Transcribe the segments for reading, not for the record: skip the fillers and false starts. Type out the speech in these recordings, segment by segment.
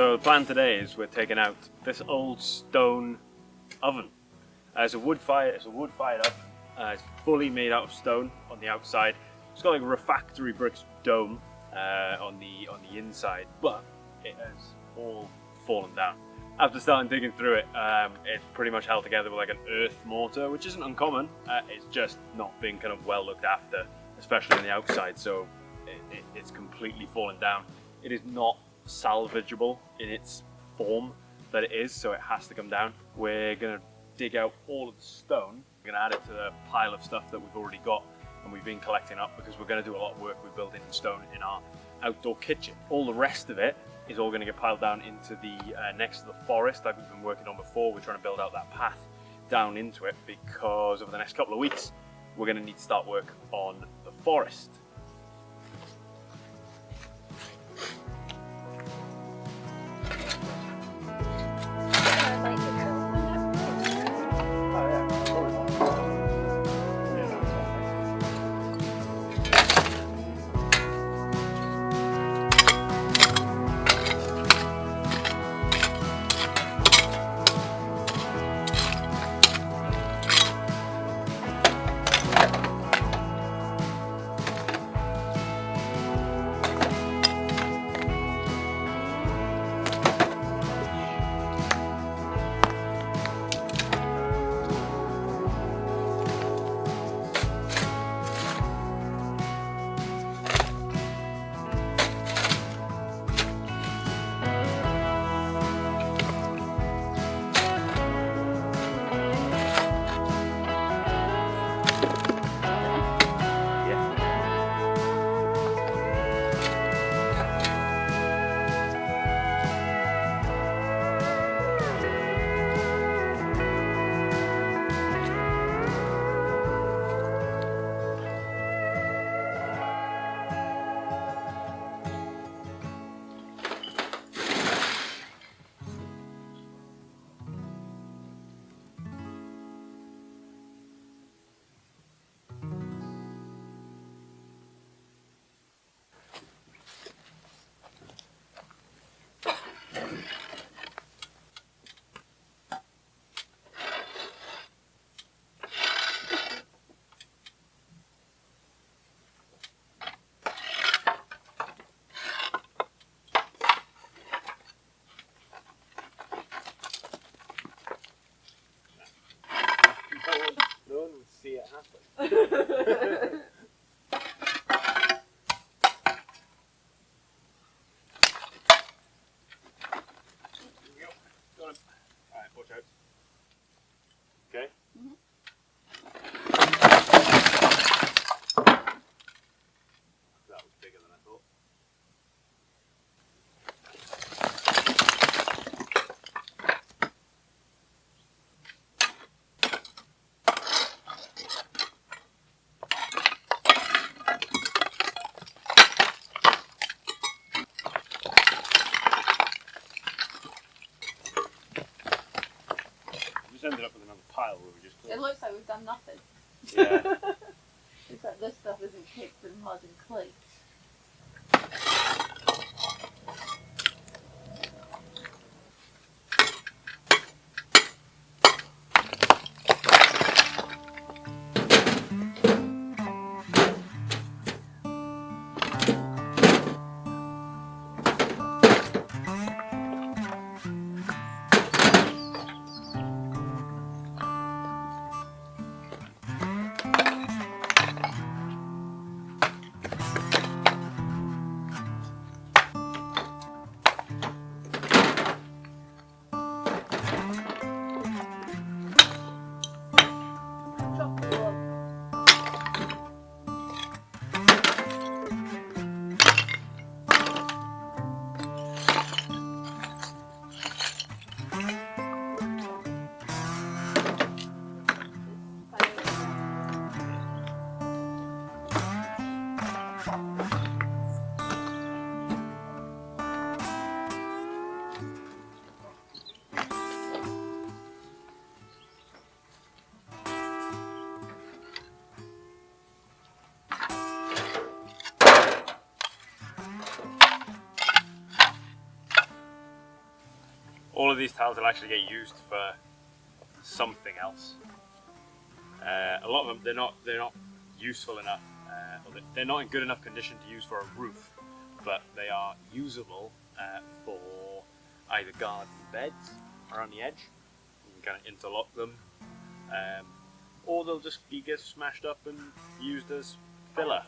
So the plan today is we're taking out this old stone oven. It's a wood-fired oven. It's fully made out of stone on the outside. It's got like a refractory bricks dome on the inside, but it has all fallen down. After starting digging through it, it's pretty much held together with like an earth mortar, which isn't uncommon. It's just not been kind of well looked after, especially on the outside. So it's completely fallen down. It is not salvageable in its form that it is, so it has to come down. We're gonna dig out all of the stone. We're gonna add it to the pile of stuff that we've already got and we've been collecting up, because we're gonna do a lot of work with building stone in our outdoor kitchen. All the rest of it is all gonna get piled down into the next to the forest like we've been working on before. We're trying to build out that path down into it, because over the next couple of weeks we're gonna need to start work on the forest. No one would see it happen. Alright, watch out. Okay? Mm-hmm. That was bigger than I thought. Ended up with another pile where we just... It looks like we've done nothing. Yeah. Except this stuff isn't caked in mud and clay. All of these tiles will actually get used for something else. A lot of them, they're not useful enough. They're not in good enough condition to use for a roof, but they are usable for either garden beds around the edge. You can kind of interlock them, or they'll just get smashed up and used as filler.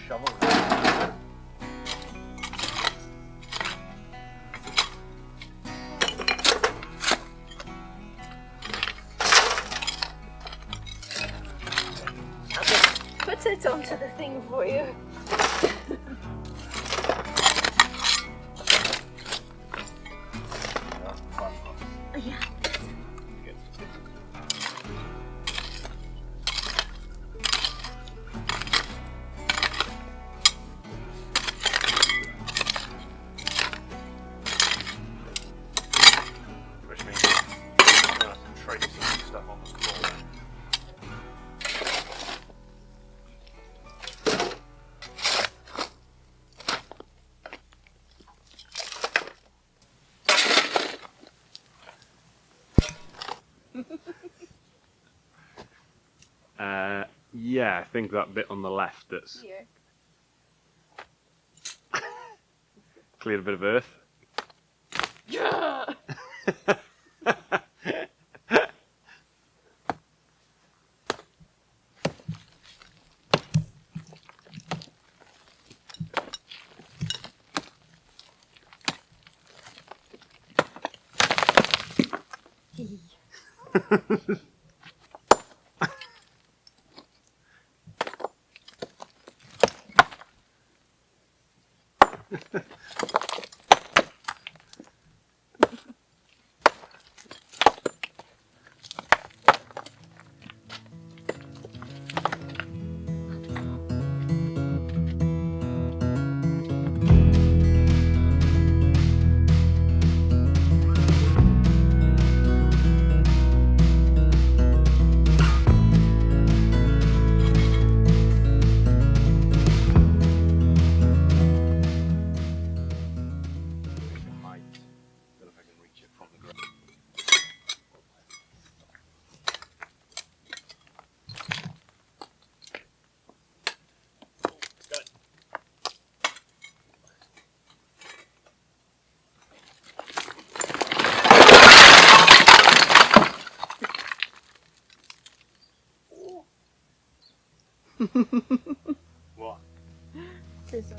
Shovel. I'll just put it onto the thing for you. Yeah. Which means I'm going to have to trace some stuff on the floor. Yeah, I think that bit on the left that's Here. cleared a bit of earth. Yeah. What? There's a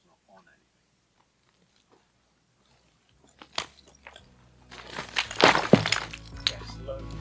wall's not on anything. Yes, loads.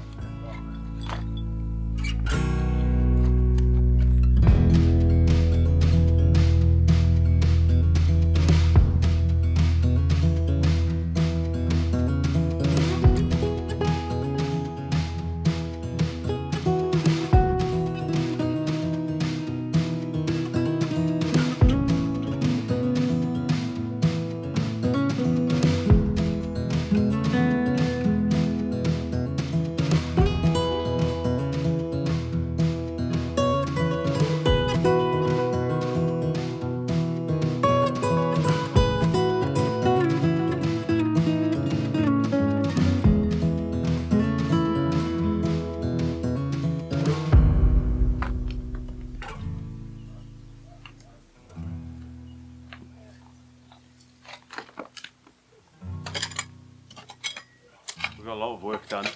We've got a lot of work done.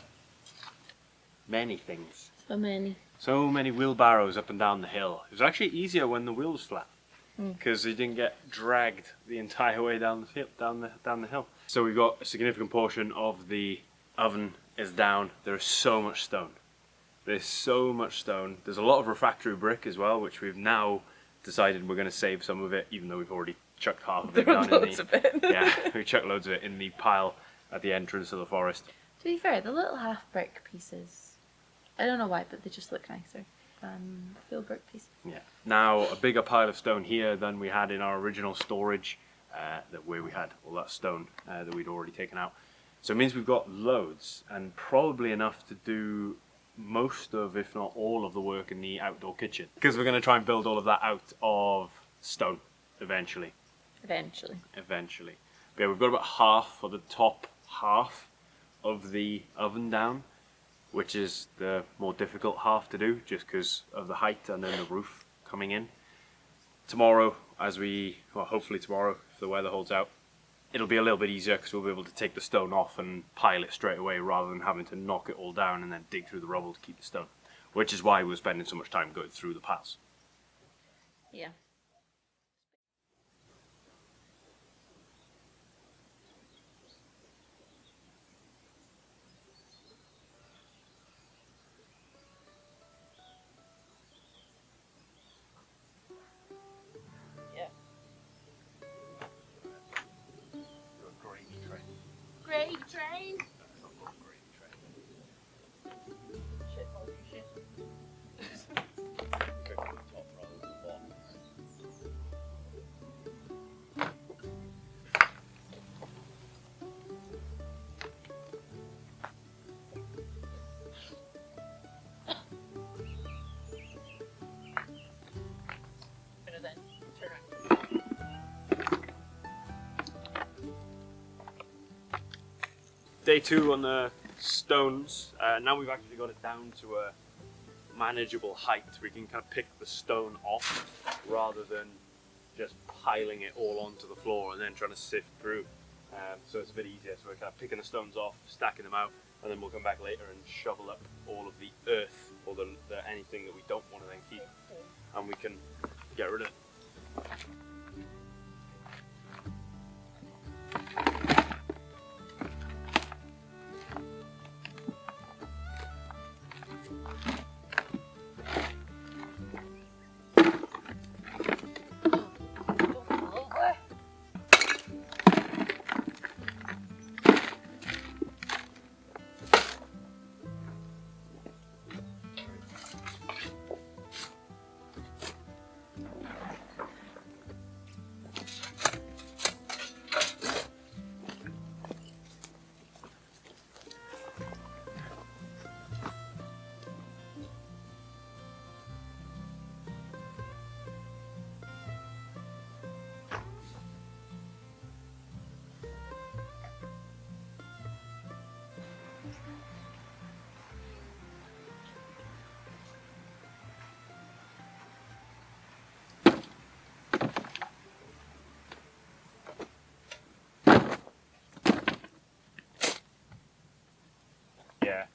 Many things. So many. So many wheelbarrows up and down the hill. It was actually easier when the wheel was flat because they didn't get dragged the entire way down the hill. So we've got a significant portion of the oven is down. There is so much stone. There's so much stone. There's a lot of refractory brick as well, which we've now decided we're going to save some of it, even though we've already chucked half of it down loads of it. Yeah, we chucked loads of it in the pile at the entrance of the forest. To be fair, the little half brick pieces, I don't know why, but they just look nicer than the full brick pieces. Yeah. Now a bigger pile of stone here than we had in our original storage, where we had all that stone that we'd already taken out. So it means we've got loads and probably enough to do most of, if not all of the work in the outdoor kitchen. Because we're going to try and build all of that out of stone eventually. Eventually. But yeah, we've got about half, or the top half of the oven down, which is the more difficult half to do just because of the height and then the roof coming in. Tomorrow, hopefully tomorrow, if the weather holds out, it'll be a little bit easier because we'll be able to take the stone off and pile it straight away rather than having to knock it all down and then dig through the rubble to keep the stone, which is why we're spending so much time going through the piles. Yeah. Gravy train. Shit, all your shit. Then turn around. Day 2 on the stones. Now we've actually got it down to a manageable height. We can kind of pick the stone off rather than just piling it all onto the floor and then trying to sift through. So it's a bit easier. So we're kind of picking the stones off, stacking them out, and then we'll come back later and shovel up all of the earth or the anything that we don't want to then keep, and we can get rid of it. Yeah,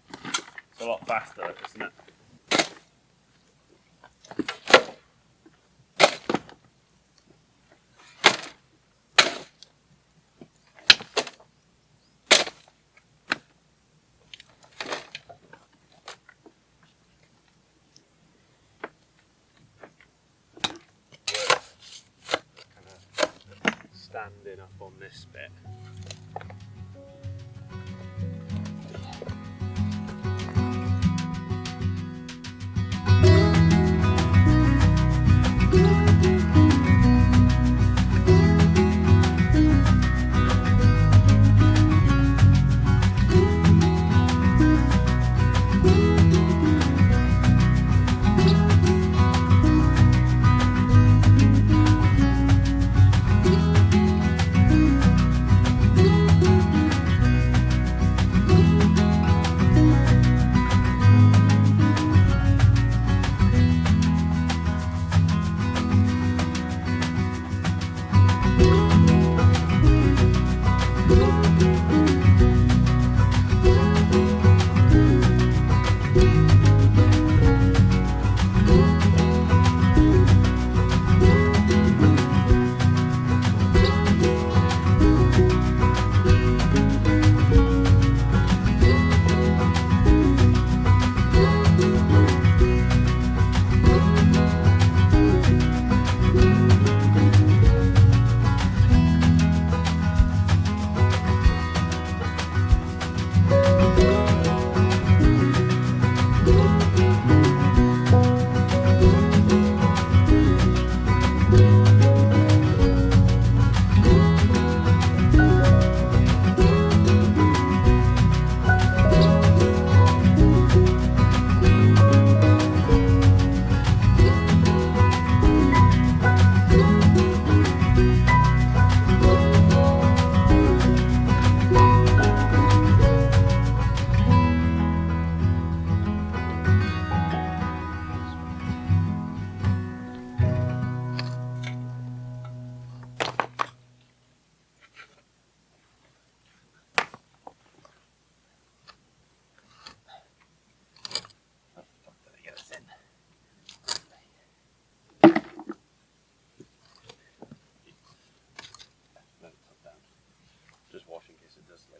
it's a lot faster, isn't it? standing up on this bit.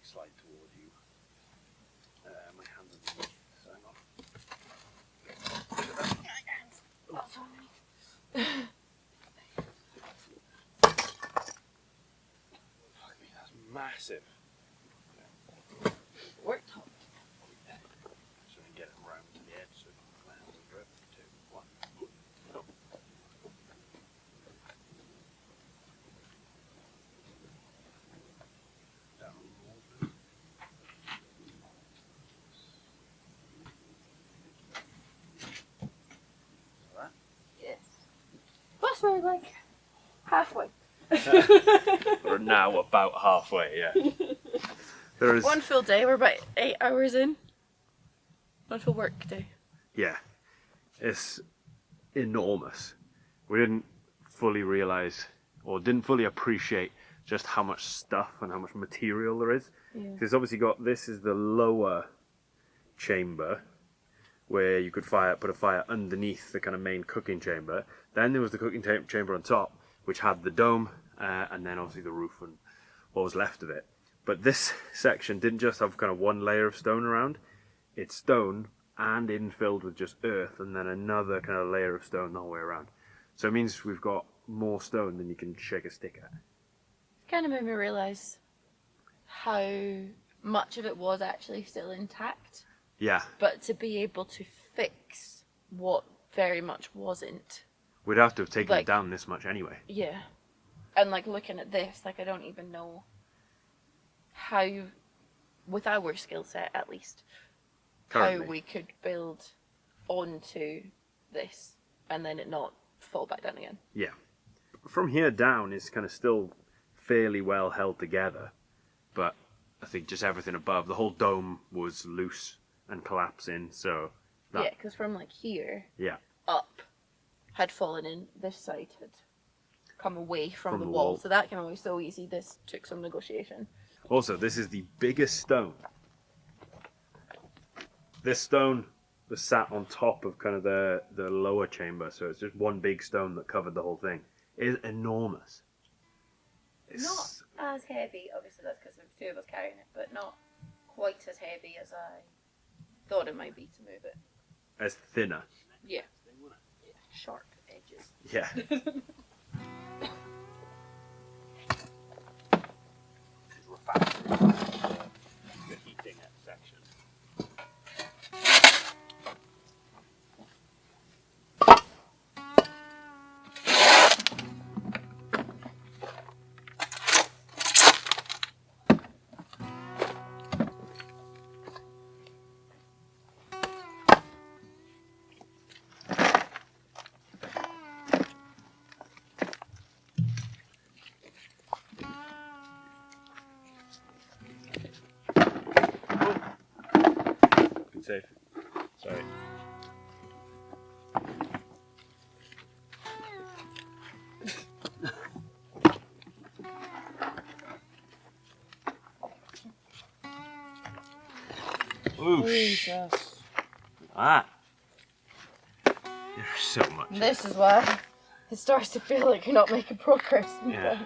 Slide toward you. My hands are beneath, so hang on. That's on me. Fuck me, that's massive. Worktop. So I can get it round to the edge so my hands are drip. 2, 1. Oh. We're like halfway. We're now about halfway, yeah. There is one full day, we're about 8 hours in. One full work day. Yeah, it's enormous. We didn't fully realise or didn't fully appreciate just how much stuff and how much material there is. Yeah. Because obviously this is the lower chamber where you could put a fire underneath the kind of main cooking chamber. Then there was the cooking chamber on top, which had the dome, and then obviously the roof and what was left of it. But this section didn't just have kind of one layer of stone around. It's stone and infilled with just earth, and then another kind of layer of stone the whole way around. So it means we've got more stone than you can shake a stick at. It kind of made me realise how much of it was actually still intact. Yeah. But to be able to fix what very much wasn't. We'd have to have taken it down this much anyway. Yeah. And like looking at this, like I don't even know how, with our skill set at least, Currently. how we could build onto this and then it not fall back down again. Yeah. From here down is kind of still fairly well held together, but I think just everything above, the whole dome was loose and collapsing, so... Yeah, because from like here Yeah. up had fallen in, this side had come away from the wall, so that came away so easy. This took some negotiation. Also, this is the biggest stone. This stone was sat on top of kind of the lower chamber, so it's just one big stone that covered the whole thing. It is enormous. It's Not as heavy, obviously that's because there's two of us carrying it, but not quite as heavy as I thought it might be to move it. as thinner. Yeah. Sharp edges. Yeah. safe. Sorry. Jesus. Ah. There's so much. This is why it starts to feel like you're not making progress. Yeah.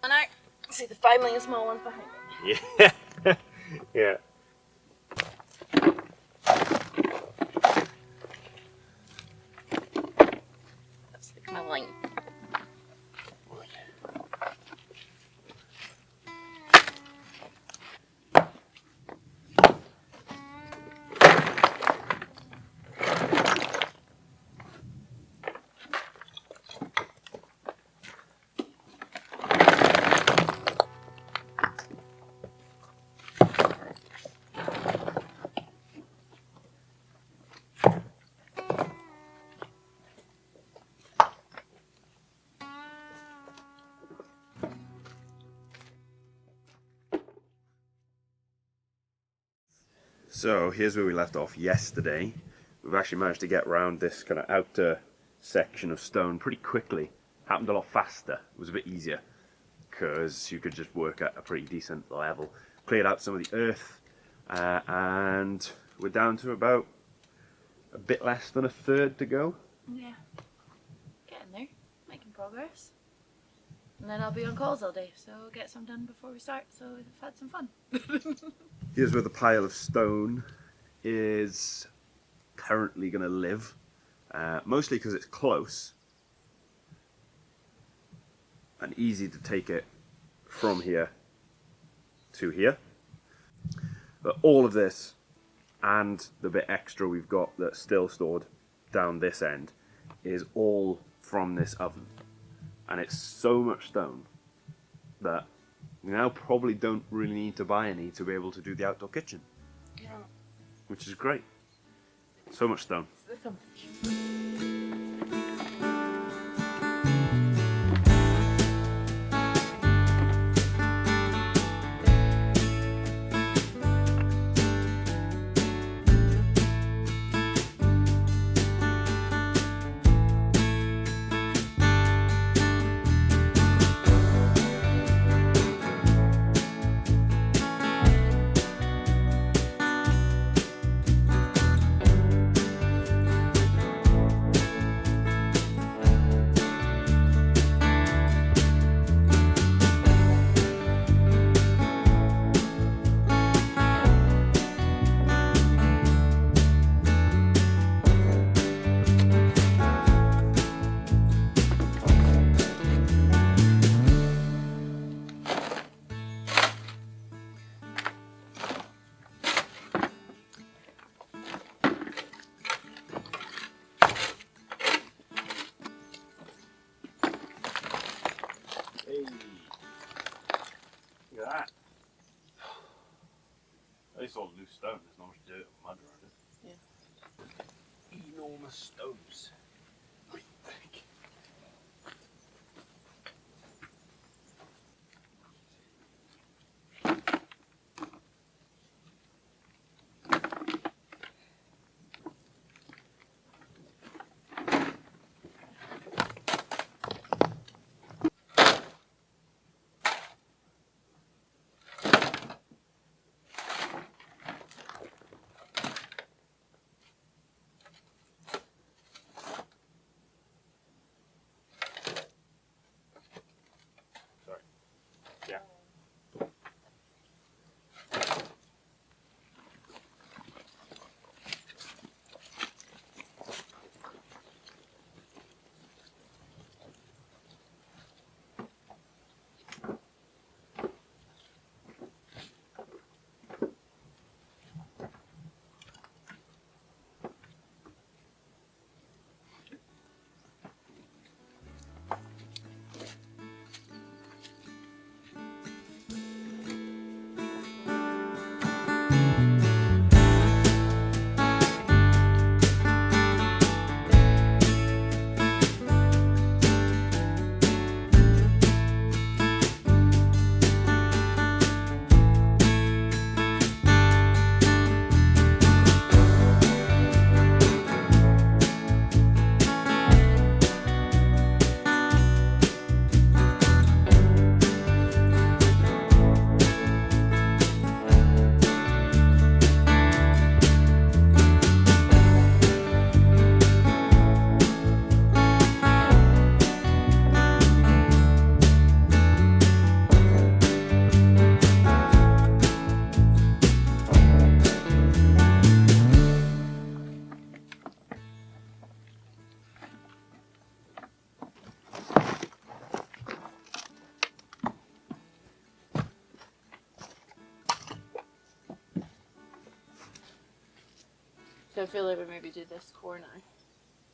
And I see the 5 million small ones behind it. Yeah. Yeah. That's like my line. So here's where we left off yesterday. We've actually managed to get around this kind of outer section of stone pretty quickly. Happened a lot faster. It was a bit easier because you could just work at a pretty decent level. Cleared out some of the earth and we're down to about a bit less than a third to go. Yeah. Getting there. Making progress. And then I'll be on calls all day, so I'll get some done before we start, so we've had some fun. Here's where the pile of stone is currently going to live, mostly because it's close and easy to take it from here to here. But all of this and the bit extra we've got that's still stored down this end is all from this oven. And it's so much stone that we now probably don't really need to buy any to be able to do the outdoor kitchen. Yeah. Which is great. So much stone. Hey. Look at that. It's all loose stone. There's not much dirt or mud around it. Yeah. Enormous stones. So I feel like we maybe do this corner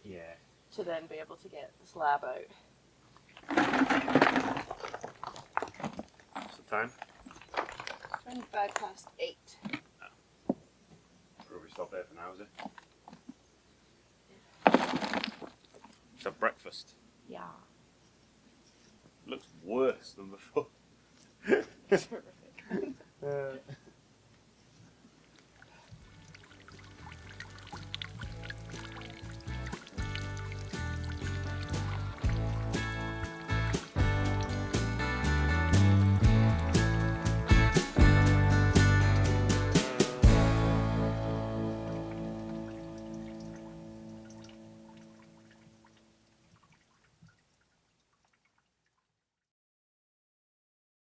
Yeah. to then be able to get the slab out. What's the time? 8:25. Probably stop there for now, is it? It's a breakfast. Yeah. Looks worse than before. It's horrendous.